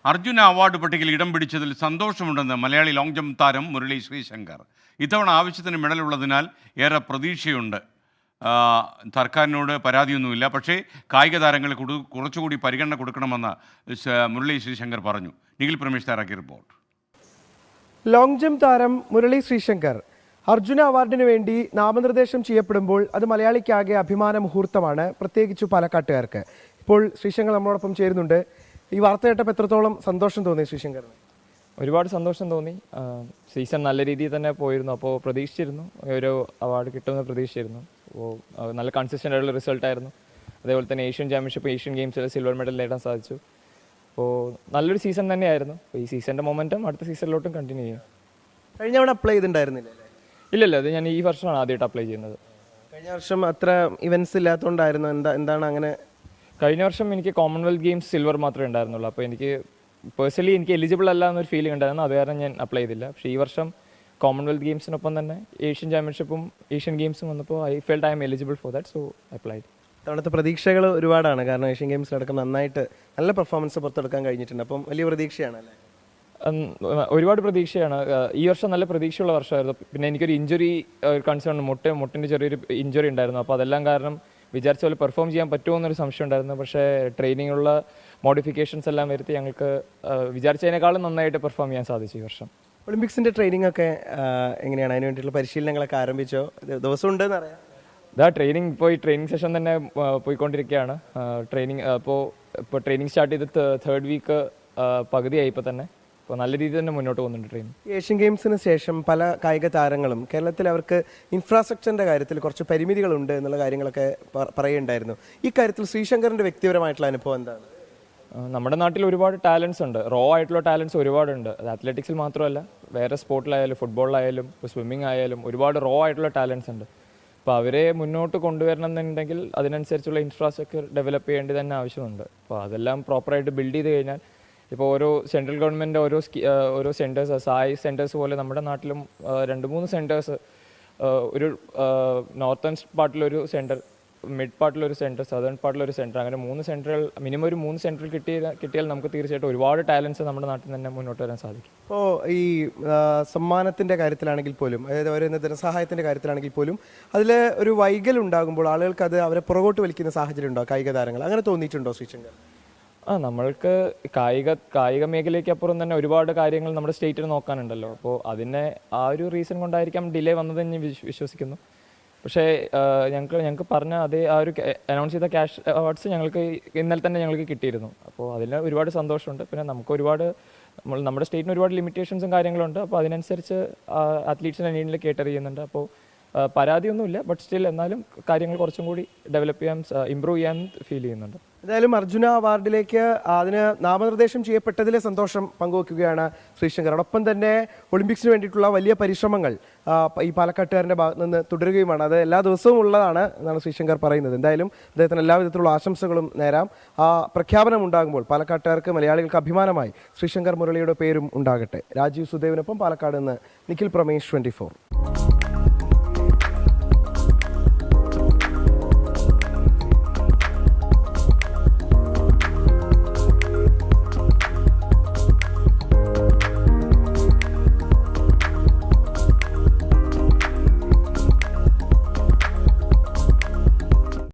Arjuna award പട്ടികയിൽ ഇടം പിടിച്ചതിൽ സന്തോഷമുണ്ടെന്ന് മലയാളി ലോങ് ജമ്പ് താരം മുരളി ശ്രീശങ്കർ. ഇത്തവണ ആവശ്യത്തിന് മെഡലുള്ളതിനാൽ ഏറെ പ്രതീക്ഷയുണ്ട്. സർക്കാരിനോട് പരാതിയൊന്നുമില്ല, പക്ഷേ കായിക താരങ്ങൾ കുറച്ചുകൂടി പരിഗണന കൊടുക്കണമെന്ന് മുരളി ശ്രീശങ്കർ പറഞ്ഞു. നിഖിൽ പ്രമേഷ് തയ്യാറാക്കിയ റിപ്പോർട്ട്. ലോങ് ജമ്പ് താരം മുരളി ശ്രീശങ്കർ അർജുന അവാർഡിന് വേണ്ടി നാമനിർദ്ദേശം ചെയ്യപ്പെടുമ്പോൾ അത് മലയാളിക്കാകെ അഭിമാന മുഹൂർത്തമാണ്, പ്രത്യേകിച്ച് പാലക്കാട്ടുകാർക്ക്. ഇപ്പോൾ ശ്രീശങ്കർ നമ്മളോടൊപ്പം ചേരുന്നുണ്ട്. ഈ വാർത്ത കേട്ടപ്പോൾ എത്രത്തോളം സന്തോഷം തോന്നി ശ്രീശങ്കറിന്? ഒരുപാട് സന്തോഷം തോന്നി. സീസൺ നല്ല രീതിയിൽ തന്നെ പോയിരുന്നു. അപ്പോൾ പ്രതീക്ഷിച്ചിരുന്നു ഒരു അവാർഡ് കിട്ടുമെന്ന് പ്രതീക്ഷിച്ചിരുന്നു. അപ്പോൾ നല്ല കൺസിസ്റ്റൻ്റ് ആയിട്ടുള്ള റിസൾട്ടായിരുന്നു. അതേപോലെ തന്നെ ഏഷ്യൻ ചാമ്പ്യൻഷിപ്പ്, ഏഷ്യൻ ഗെയിംസിൽ സിൽവർ മെഡൽ നേടാൻ സാധിച്ചു. അപ്പോൾ നല്ലൊരു സീസൺ തന്നെയായിരുന്നു. അപ്പോൾ ഈ സീസണിൻ്റെ മൊമെൻറ്റം അടുത്ത സീസണിലോട്ടും കണ്ടിന്യൂ ചെയ്യും. കഴിഞ്ഞ തവണ അപ്ലൈ ചെയ്തിട്ടുണ്ടായിരുന്നില്ല? ഇല്ലല്ല, അത് ഞാൻ ഈ വർഷമാണ് ആദ്യമായിട്ട് അപ്ലൈ ചെയ്യുന്നത്. കഴിഞ്ഞ വർഷം അത്ര ഇവൻറ്റ്സ് ഇല്ലാത്തതുകൊണ്ടായിരുന്നു? എന്താണ് അങ്ങനെ? കഴിഞ്ഞ വർഷം എനിക്ക് കോമൺവെൽത്ത് ഗെയിംസ് സിൽവർ മാത്രമേ ഉണ്ടായിരുന്നുള്ളൂ. അപ്പോൾ എനിക്ക് പേഴ്സണലി എനിക്ക് എലിജിബിൾ അല്ല എന്നൊരു ഫീലിംഗ് ഉണ്ടായിരുന്നു. അത് കാരണം ഞാൻ അപ്ലൈ ചെയ്തില്ല. പക്ഷേ ഈ വർഷം കോമൺവെൽത്ത് ഗെയിംസിനൊപ്പം തന്നെ ഏഷ്യൻ ചാമ്പ്യൻഷിപ്പും ഏഷ്യൻ ഗെയിംസും വന്നപ്പോൾ I felt I M eligible for that, so applied. തവണത്തെ പ്രതീക്ഷകൾ ഒരുപാടാണ്, കാരണം ഏഷ്യൻ ഗെയിംസിലടക്കം നന്നായിട്ട് നല്ല പെർഫോമൻസ് പുറത്തെടുക്കാൻ കഴിഞ്ഞിട്ടുണ്ട്. അപ്പം വലിയ പ്രതീക്ഷയാണ് അല്ലേ? ഒരുപാട് പ്രതീക്ഷയാണ്. ഈ വർഷം നല്ല പ്രതീക്ഷയുള്ള വർഷമായിരുന്നു. പിന്നെ എനിക്കൊരു ഇഞ്ചുറി കൺസേൺ, മുട്ടിൻ്റെ ചെറിയൊരു ഇഞ്ചുറി ഉണ്ടായിരുന്നു. അപ്പോൾ അതെല്ലാം കാരണം വിചാരിച്ച പോലെ പെർഫോം ചെയ്യാൻ പറ്റുമോ എന്നൊരു സംശയം ഉണ്ടായിരുന്നു. പക്ഷേ ട്രെയിനിങ്ങുള്ള മോഡിഫിക്കേഷൻസ് എല്ലാം വരുത്തി ഞങ്ങൾക്ക് വിചാരിച്ചതിനേക്കാളും നന്നായിട്ട് പെർഫോം ചെയ്യാൻ സാധിച്ചു ഈ വർഷം. ഒളിമ്പിക്സിൻ്റെ ട്രെയിനിങ് ഒക്കെ എങ്ങനെയാണ്? അതിന് വേണ്ടിയിട്ടുള്ള പരിശീലനങ്ങളൊക്കെ ആരംഭിച്ചോ? ദിവസം ഉണ്ടെന്ന് അറിയാം. ട്രെയിനിങ് ട്രെയിനിങ് സെഷൻ തന്നെ പോയിക്കൊണ്ടിരിക്കുകയാണ്. ഇപ്പോൾ ട്രെയിനിങ് സ്റ്റാർട്ട് ചെയ്ത് തേർഡ് വീക്ക് പകുതിയായി ഇപ്പോൾ തന്നെ. അപ്പോൾ നല്ല രീതിയിൽ തന്നെ മുന്നോട്ട് പോകുന്നുണ്ട് ട്രെയിനിങ്. ഏഷ്യൻ ഗെയിംസിന് ശേഷം പല കായിക താരങ്ങളും കേരളത്തിൽ അവർക്ക് ഇൻഫ്രാസ്ട്രക്ചറിൻ്റെ കാര്യത്തിൽ കുറച്ച് പരിമിതികളുണ്ട് എന്നുള്ള കാര്യങ്ങളൊക്കെ പറയുണ്ടായിരുന്നു. ഈ കാര്യത്തിൽ ശ്രീശങ്കറിൻ്റെ വ്യക്തിപരമായിട്ടുള്ള അനുഭവം എന്താണ്? നമ്മുടെ നാട്ടിൽ ഒരുപാട് ടാലൻസ് ഉണ്ട്, റോ ആയിട്ടുള്ള ടാലൻസ് ഒരുപാടുണ്ട്. അത് അത്ലറ്റിക്സിൽ മാത്രമല്ല, വേറെ സ്പോർട്ടിലായാലും ഫുട്ബോളിലായാലും ഇപ്പോൾ സ്വിമ്മിങ് ആയാലും ഒരുപാട് റോ ആയിട്ടുള്ള ടാലൻസ് ഉണ്ട്. അപ്പോൾ അവരെ മുന്നോട്ട് കൊണ്ടുവരണം എന്നുണ്ടെങ്കിൽ അതിനനുസരിച്ചുള്ള ഇൻഫ്രാസ്ട്രക്ചർ ഡെവലപ്പ് ചെയ്യേണ്ടത് തന്നെ ആവശ്യമുണ്ട്. അപ്പോൾ അതെല്ലാം പ്രോപ്പറായിട്ട് ബിൽഡ് ചെയ്ത് കഴിഞ്ഞാൽ ഇപ്പോൾ ഓരോ സെൻട്രൽ ഗവൺമെൻറ് ഓരോ സെൻറ്റേഴ്സ്, സായി സെൻറ്റേഴ്സ് പോലെ നമ്മുടെ നാട്ടിലും 2-3 സെൻറ്റേഴ്സ്, ഒരു നോർത്തേൺ പാർട്ടിലൊരു സെൻറ്റർ, മിഡ് പാർട്ടിലൊരു സെൻറ്റർ, സദേൺ പാർട്ടിലൊരു സെൻറ്റർ, അങ്ങനെ 3 സെൻറ്ററുകൾ, മിനിമം ഒരു 3 സെൻറ്ററിൽ കിട്ടിയാൽ നമുക്ക് തീർച്ചയായിട്ടും ഒരുപാട് ടാലൻസ് നമ്മുടെ നാട്ടിൽ തന്നെ മുന്നോട്ട് വരാൻ സാധിക്കും. ഇപ്പോൾ ഈ സമ്മാനത്തിൻ്റെ കാര്യത്തിലാണെങ്കിൽ പോലും, അതായത് ഒരു ധനസഹായത്തിൻ്റെ കാര്യത്തിലാണെങ്കിൽ പോലും അതിൽ ഒരു വൈകൽ ഉണ്ടാകുമ്പോൾ ആളുകൾക്ക് അത് അവരെ പുറകോട്ട് വലിക്കുന്ന സാഹചര്യം ഉണ്ടോ കായിക താരങ്ങൾ? അങ്ങനെ തോന്നിയിട്ടുണ്ടോ ശ്രീശങ്കർ? നമ്മൾക്ക് കായിക മേഖലയ്ക്ക് അപ്പുറം തന്നെ ഒരുപാട് കാര്യങ്ങൾ നമ്മുടെ സ്റ്റേറ്റിൽ നോക്കാനുണ്ടല്ലോ. അപ്പോൾ അതിനെ ആ ഒരു റീസൺ കൊണ്ടായിരിക്കാം ഡിലേ വന്നതെന്ന് ഞാൻ വിശ്വസിക്കുന്നു. പക്ഷേ ഞങ്ങൾക്ക് പറഞ്ഞ ആ ഒരു അനൗൺസ് ചെയ്ത ക്യാഷ് അവാർഡ്സ് ഞങ്ങൾക്ക് ഇന്നലെ തന്നെ ഞങ്ങൾക്ക് കിട്ടിയിരുന്നു. അപ്പോൾ അതിൽ ഒരുപാട് സന്തോഷമുണ്ട്. പിന്നെ നമുക്ക് നമ്മുടെ സ്റ്റേറ്റിന് ഒരുപാട് ലിമിറ്റേഷൻസും കാര്യങ്ങളുണ്ട്. അപ്പോൾ അതിനനുസരിച്ച് അത്ലീറ്റ്സിനെ നീഡിൽ കേറ്റർ ചെയ്യുന്നുണ്ട്. അപ്പോൾ പരാതിയൊന്നുമില്ല, ബട്ട് സ്റ്റിൽ എന്നാലും കാര്യങ്ങൾ കുറച്ചും കൂടി ഡെവലപ്പ് ചെയ്യാൻ, ഇമ്പ്രൂവ് ചെയ്യാൻ ഫീൽ ചെയ്യുന്നുണ്ട്. എന്തായാലും അർജുന അവാർഡിലേക്ക് അതിന് നാമനിർദ്ദേശം ചെയ്യപ്പെട്ടതിലെ സന്തോഷം പങ്കുവെക്കുകയാണ് ശ്രീശങ്കർ. അതോടൊപ്പം തന്നെ ഒളിമ്പിക്സിന് വേണ്ടിയിട്ടുള്ള വലിയ പരിശ്രമങ്ങൾ ഈ പാലക്കാട്ടുകാരൻ്റെ ഭാഗത്ത് നിന്ന് തുടരുകയുമാണ്. അത് എല്ലാ ദിവസവും ഉള്ളതാണ് എന്നാണ് ശ്രീശങ്കർ പറയുന്നത്. എന്തായാലും അദ്ദേഹത്തിന് എല്ലാവിധത്തിലുള്ള ആശംസകളും നേരാം. ആ പ്രഖ്യാപനം ഉണ്ടാകുമ്പോൾ പാലക്കാട്ടുകാർക്ക്, മലയാളികൾക്ക് അഭിമാനമായി ശ്രീശങ്കർ മുരളിയുടെ പേരും ഉണ്ടാകട്ടെ. രാജീവ് സുദേവിനൊപ്പം പാലക്കാട് നിന്ന് നിഖിൽ പ്രമേഷ്, 24.